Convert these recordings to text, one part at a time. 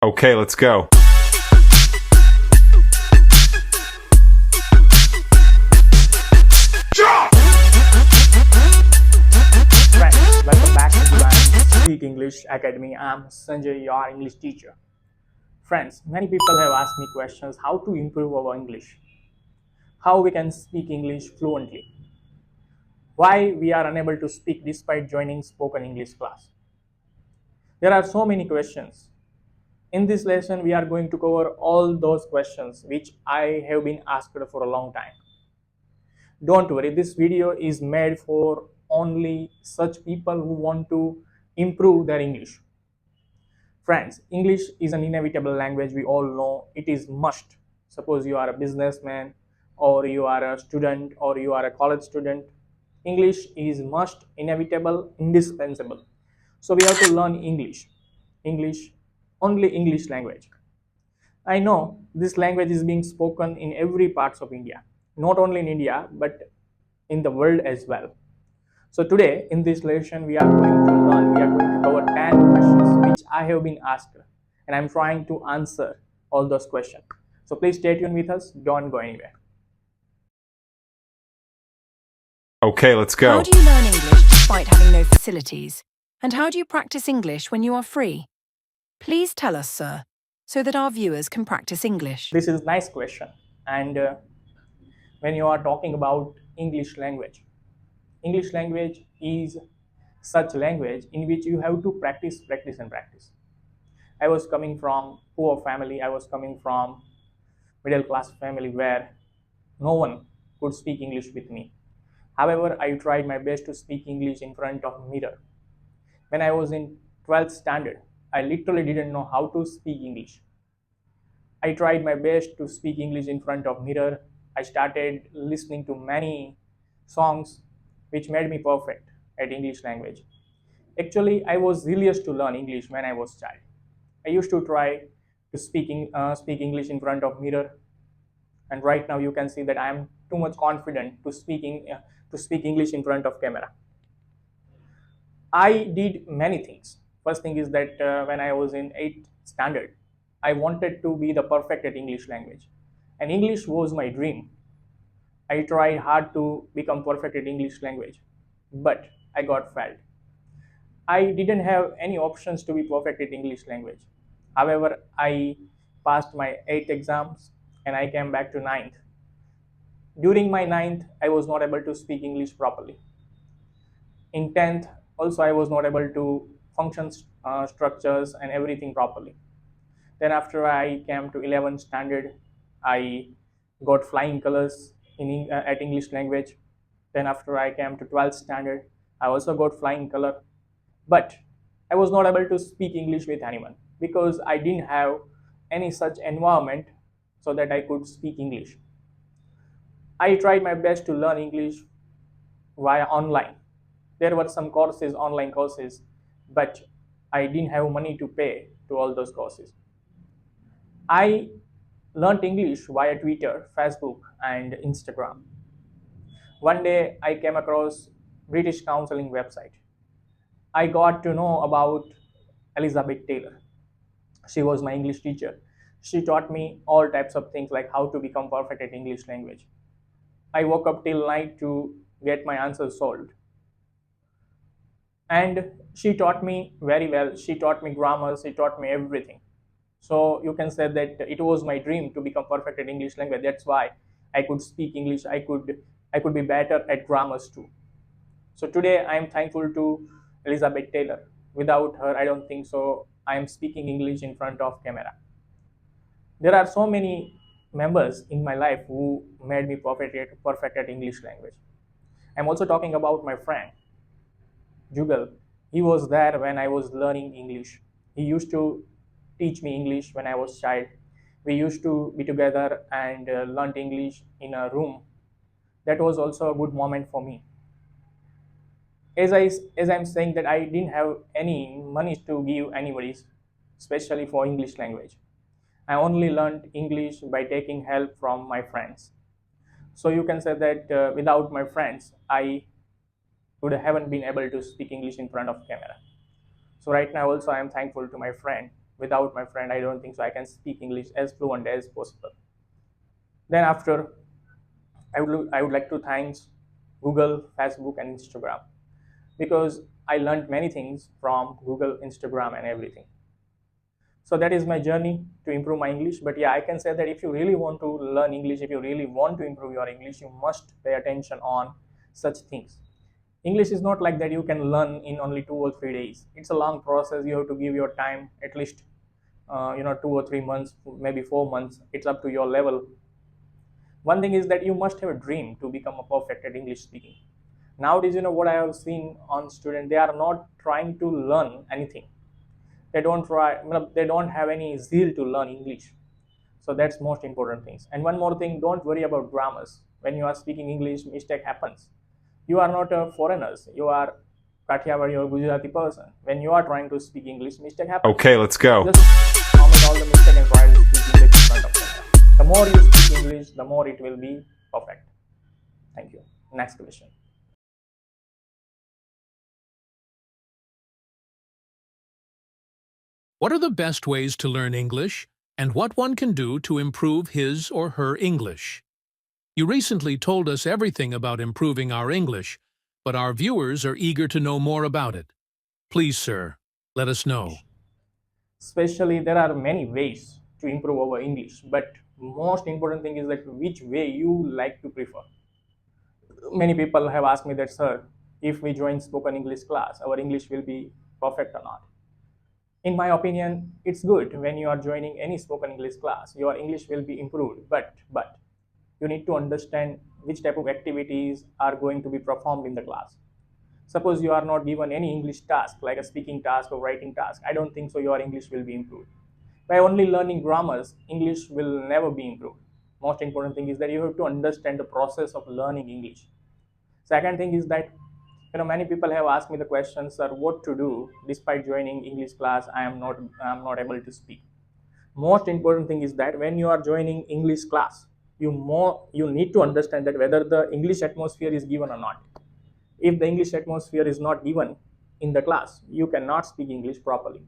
Okay, let's go. Friends, welcome back to the Speak English Academy. I'm Sanjay, your English teacher. Friends, many people have asked me questions how to improve our English, how we can speak English fluently, why we are unable to speak despite joining spoken English class. There are so many questions. In this lesson, we are going to cover all those questions which I have been asked for a long time. Don't worry, this video is made for only such people who want to improve their English. Friends, English is an inevitable language. We all know it is must. Suppose you are a businessman or you are a student or you are a college student. English is must, inevitable, indispensable. So we have to learn English. English, only English language. I know this language is being spoken in every parts of India, not only in India but in the world as well. So today in this lesson we are going to learn, we are going to cover 10 questions which I have been asked and I'm trying to answer all those questions. So please stay tuned with us, don't go anywhere. Okay, let's How go. do you learn English despite having no facilities? And how do you practice English when you are free? Please tell us, sir, so that our viewers can practice English. This is a nice question. And when you are talking about English language is such language in which you have to practice, practice and practice. I was coming from poor family, I was coming from middle class family where no one could speak English with me. However, I tried my best to speak English in front of mirror. When I was in 12th standard, I literally didn't know how to speak English. I tried my best to speak English in front of mirror. I started listening to many songs which made me perfect at English language. Actually, I was zealous to learn English when I was child. I used to try to speak English in front of mirror, and right now you can see that I am too much confident to speak English in front of camera. I did many things. First thing is that when I was in 8th standard, I wanted to be the perfect at English language, and English was my dream. I tried hard to become perfect at English language, but I got failed. I didn't have any options to be perfect at English language. However, I passed my 8th exams and I came back to ninth. During my ninth, I was not able to speak English properly. In 10th, also I was not able to function structures and everything properly. Then after I came to 11th standard, I got flying colors at English language. Then after I came to 12th standard, I also got flying color. But I was not able to speak English with anyone because I didn't have any such environment so that I could speak English. I tried my best to learn English via online. There were some courses, online courses, but I didn't have money to pay to all those courses. I learned English via Twitter, Facebook, and Instagram. One day I came across British counseling website. I got to know about Elizabeth Taylor. She was my English teacher. She taught me all types of things like how to become perfect at English language. I woke up till night to get my answers solved. And she taught me very well. She taught me grammar, she taught me everything. So you can say that it was my dream to become perfect at English language. That's why I could speak English. I could be better at grammars too. So today I am thankful to Elizabeth Taylor. Without her, I don't think so I am speaking English in front of camera. There are so many members in my life who made me perfect at English language. I'm also talking about my friend Jugal. He was there when I was learning English. He used to teach me English when I was child. We used to be together and learn English in a room. That was also a good moment for me. As I'm saying that I didn't have any money to give anybody, especially for English language. I only learned English by taking help from my friends. So you can say that without my friends, I would haven't been able to speak English in front of camera. So right now also I am thankful to my friend without my friend, I don't think so I can speak English as fluent as possible. Then after, I would like to thank Google, Facebook, and Instagram, because I learned many things from Google, Instagram, and everything. So that is my journey to improve my English. But yeah, I can say that if you really want to learn English, if you really want to improve your English, you must pay attention on such things. English is not like that you can learn in only 2 or 3 days. It's a long process. You have to give your time at least 2 or 3 months, maybe 4 months. It's up to your level. One thing is that you must have a dream to become a perfect at English speaking. Nowadays, what I have seen on students, they are not trying to learn anything. They don't have any zeal to learn English. So that's most important things. And one more thing, don't worry about grammars. When you are speaking English, mistake happens. You are not a foreigners. You are Kathiawadi or Gujarati person. When you are trying to speak English, mistake happens. Okay, let's go. Just comment all the mistake and try to speak English in front of them. The more you speak English, the more it will be perfect. Thank you. Next question. What are the best ways to learn English, and what one can do to improve his or her English? You recently told us everything about improving our English, but our viewers are eager to know more about it. Please, sir, let us know. Especially, there are many ways to improve our English, but most important thing is that which way you like to prefer. Many people have asked me that, sir, if we join spoken English class, our English will be perfect or not. In my opinion, it's good when you are joining any spoken English class, your English will be improved, but you need to understand which type of activities are going to be performed in the class. Suppose you are not given any English task, like a speaking task or writing task, I don't think so your English will be improved. By only learning grammars, English will never be improved. Most important thing is that you have to understand the process of learning English. Second thing is that many people have asked me the question, sir, what to do despite joining English class, I am not able to speak. Most important thing is that when you are joining English class, you need to understand that whether the English atmosphere is given or not. If the English atmosphere is not given in the class, you cannot speak English properly.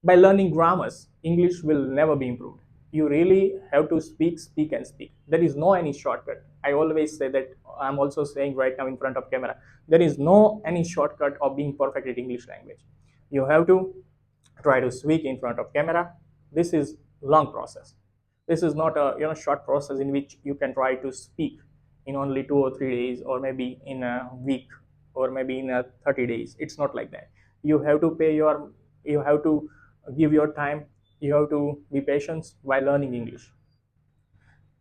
By learning grammars, English will never be improved. You really have to speak and speak. There is no any shortcut. I always say that. I'm also saying right now in front of camera, there is no any shortcut of being perfect at English language. You have to try to speak in front of camera. This is long process. This is not a short process in which you can try to speak in only 2 or 3 days, or maybe in a week, or maybe in a 30 days. It's not like that. You have to give your time. You have to be patient while learning English.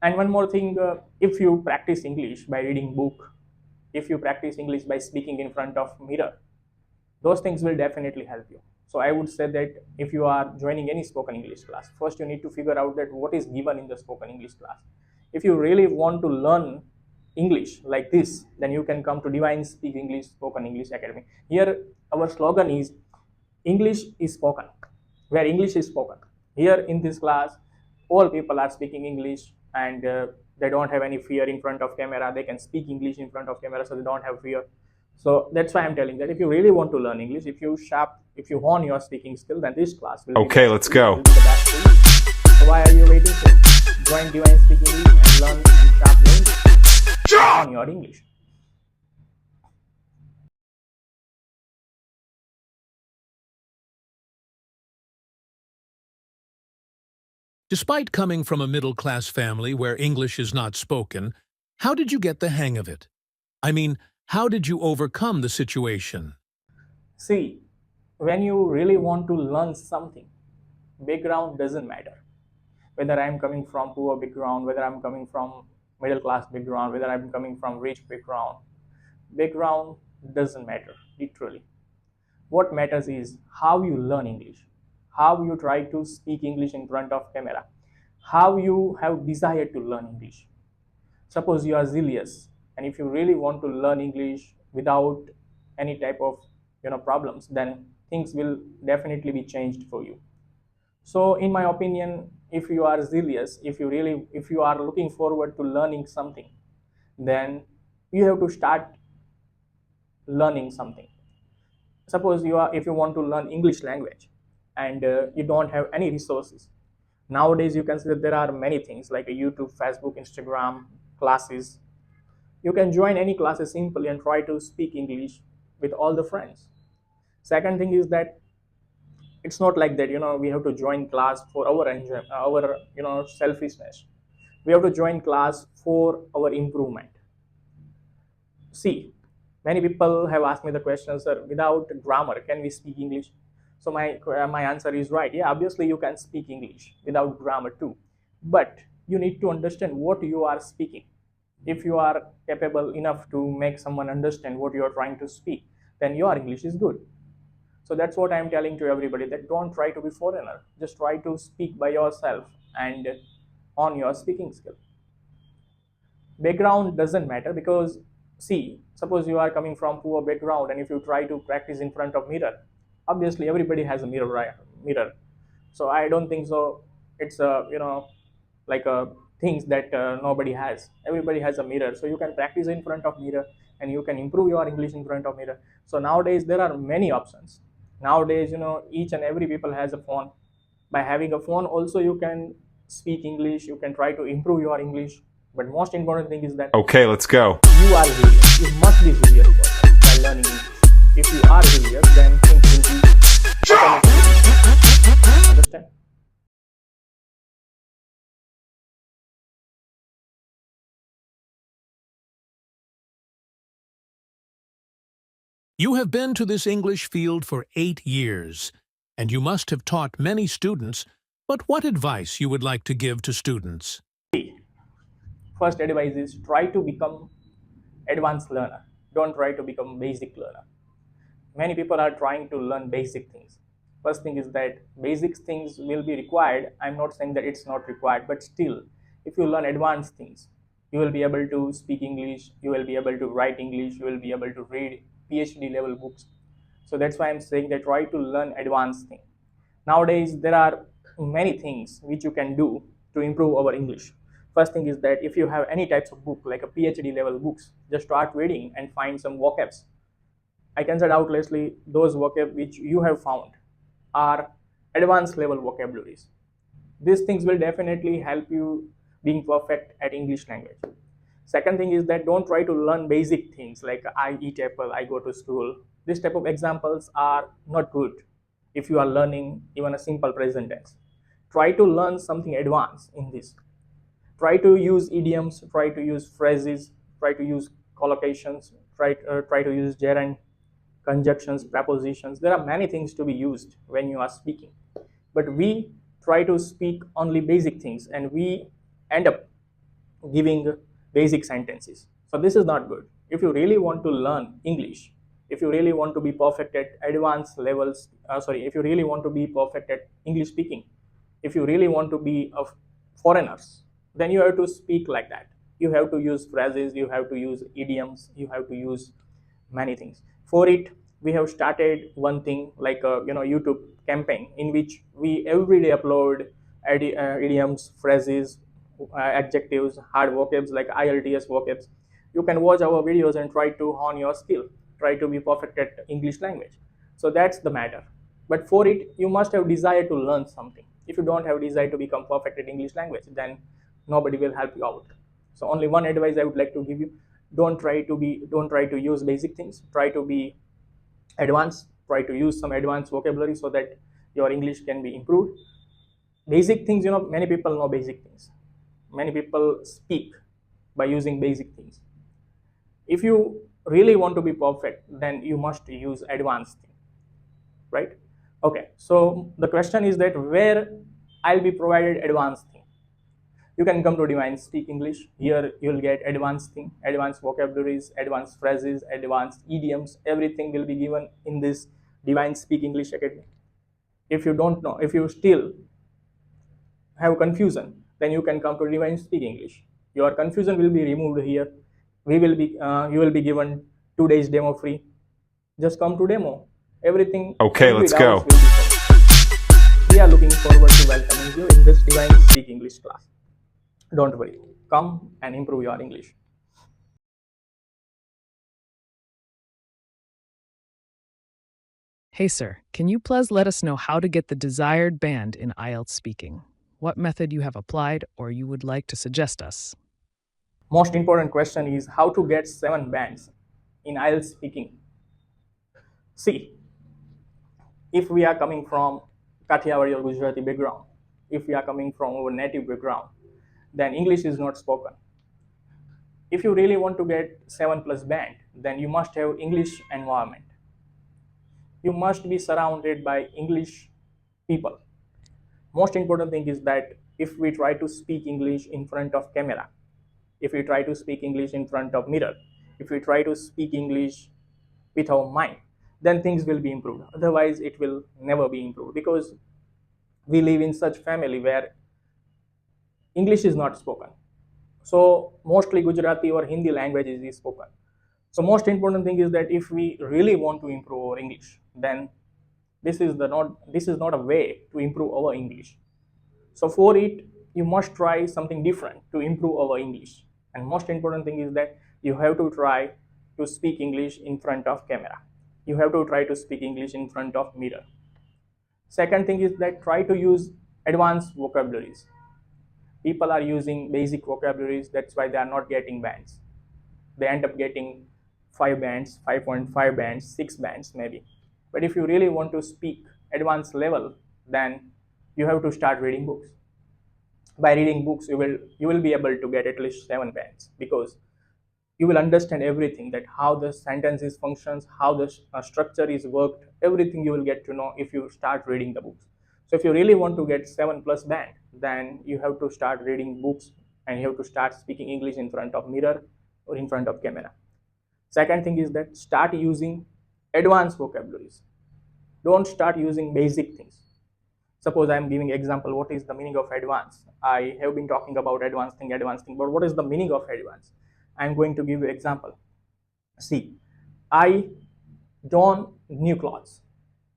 And one more thing, if you practice English by reading book, if you practice English by speaking in front of mirror, those things will definitely help you. So I would say that if you are joining any spoken English class, first you need to figure out that what is given in the spoken English class. If you really want to learn English like this, then you can come to Divine Speak English Spoken English Academy. Here our slogan is English is spoken, where English is spoken. Here in this class, all people are speaking English, and they don't have any fear in front of camera. They can speak English in front of camera, so they don't have fear. So that's why I'm telling that if you really want to learn English, if you hone your speaking skill, then this class will Okay, be let's go. will be the best for you. So why are you waiting for? Join Divine Speak English and learn and sharp on your English. Despite coming from a middle-class family where English is not spoken, how did you get the hang of it? I mean, how did you overcome the situation? See, when you really want to learn something, background doesn't matter. Whether I'm coming from poor background, whether I'm coming from middle class background, whether I'm coming from rich background doesn't matter, literally. What matters is how you learn English, how you try to speak English in front of camera, how you have desire to learn English. Suppose you are zealous, and if you really want to learn English without any type of problems, then things will definitely be changed for you. So in my opinion, if you are zealous, if you are looking forward to learning something, then you have to start learning something. Suppose if you want to learn English language, and you don't have any resources. Nowadays you can see that there are many things like a YouTube, Facebook, Instagram classes. You can join any classes simply and try to speak English with all the friends. Second thing is that it's not like that, we have to join class for our enjoy, our selfishness. We have to join class for our improvement. See, many people have asked me the question, sir, without grammar, can we speak English? So my answer is right. Yeah, obviously you can speak English without grammar too, but you need to understand what you are speaking. If you are capable enough to make someone understand what you are trying to speak, then your English is good. So that's what I'm telling to everybody, that don't try to be foreigner. Just try to speak by yourself and on your speaking skill. Background doesn't matter, because see, suppose you are coming from poor background and if you try to practice in front of mirror, obviously everybody has a mirror, right? Mirror. So I don't think so it's a like a things that nobody has. Everybody has a mirror, so you can practice in front of mirror and you can improve your English in front of mirror. So nowadays there are many options. Nowadays, each and every people has a phone. By having a phone also you can speak English, you can try to improve your English. But most important thing is that Okay, let's go. you are serious. You must be serious person while learning English. If you are serious, then things will be automatically. Understand? You have been to this English field for 8 years, and you must have taught many students, but what advice you would like to give to students? First advice is try to become advanced learner. Don't try to become basic learner. Many people are trying to learn basic things. First thing is that basic things will be required. I'm not saying that it's not required, but still, if you learn advanced things, you will be able to speak English, you will be able to write English, you will be able to read PhD level books. So that's why I'm saying that try to learn advanced things. Nowadays, there are many things which you can do to improve our English. First thing is that if you have any types of book like a PhD level books, just start reading and find some vocabs. I can say doubtlessly those vocab which you have found are advanced level vocabularies. These things will definitely help you being perfect at English language. Second thing is that don't try to learn basic things like I eat apple, I go to school. This type of examples are not good if you are learning even a simple present tense. Try to learn something advanced in this. Try to use idioms, try to use phrases, try to use collocations, try to use gerund, conjunctions, prepositions. There are many things to be used when you are speaking. But we try to speak only basic things and we end up giving basic sentences. So this is not good. If you really want to learn English, if you really want to be perfect at advanced levels, if you really want to be perfect at English speaking, if you really want to be of foreigners, then you have to speak like that. You have to use phrases, you have to use idioms, you have to use many things. For it, we have started one thing like a YouTube campaign in which we every day upload idioms, phrases, adjectives, hard vocabs like IELTS vocabs. You can watch our videos and try to hone your skill, try to be perfect at English language. So that's the matter. But for it, you must have desire to learn something. If you don't have desire to become perfect at English language, then nobody will help you out. So only one advice I would like to give you: don't try to use basic things. Try to be advanced. Try to use some advanced vocabulary so that your English can be improved. Basic things, many people know basic things. Many people speak by using basic things. If you really want to be perfect, then you must use advanced things, right? Okay, so the question is that where I'll be provided advanced thing. You can come to Divine Speak English. Here you'll get advanced thing, advanced vocabularies, advanced phrases, advanced idioms. Everything will be given in this Divine Speak English Academy. If you don't know, if you still have confusion, then you can come to Divine Speak English. Your confusion will be removed here. You will be given 2 days demo free. Just come to demo. Everything, Okay, every let's doubts go. will be solved. We are looking forward to welcoming you in this Divine Speak English class. Don't worry. Come and improve your English. Hey, sir, can you please let us know how to get the desired band in IELTS speaking? What method you have applied or you would like to suggest us? Most important question is how to get 7 bands in IELTS speaking. See, if we are coming from Kathiawadi or Gujarati background, if we are coming from our native background, then English is not spoken. If you really want to get 7 plus band, then you must have English environment. You must be surrounded by English people. Most important thing is that if we try to speak English in front of camera, if we try to speak English in front of mirror, if we try to speak English with our mind, then things will be improved. Otherwise, it will never be improved because we live in such family where English is not spoken. So mostly Gujarati or Hindi languages is spoken. So most important thing is that if we really want to improve our English, then this is not a way to improve our English. So for it, you must try something different to improve our English. And most important thing is that you have to try to speak English in front of camera. You have to try to speak English in front of mirror. Second thing is that try to use advanced vocabularies. People are using basic vocabularies, that's why they are not getting bands. They end up getting 5 bands, 5.5 bands, 6 bands maybe. But if you really want to speak advanced level, then you have to start reading books. By reading books, you will be able to get at least 7 bands because you will understand everything, that how the sentences functions, how the structure is worked, everything you will get to know if you start reading the books. So if you really want to get 7 plus band, then you have to start reading books and you have to start speaking English in front of mirror or in front of camera. Second thing is that start using advanced vocabularies. Don't start using basic things. Suppose I am giving example, what is the meaning of advance? I have been talking about advanced thing, but what is the meaning of advance? I am going to give you example. See, I don new clothes,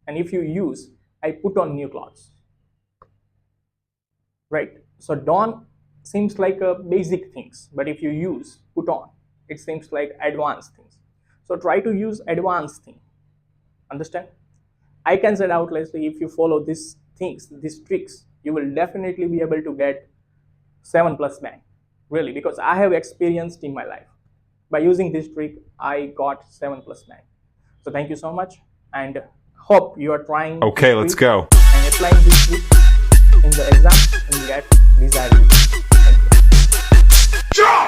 and if you use I put on new clothes, right? So don seems like a basic things, but if you use put on, it seems like advanced things. So try to use advanced thing. Understand? I can say outlessly, if you follow these things, these tricks, you will definitely be able to get 7 plus band. Really, because I have experienced in my life. By using this trick, I got 7 plus band. So thank you so much, and hope you are trying. Okay, let's go. And applying this trick in the exam and get desired results. Thank you.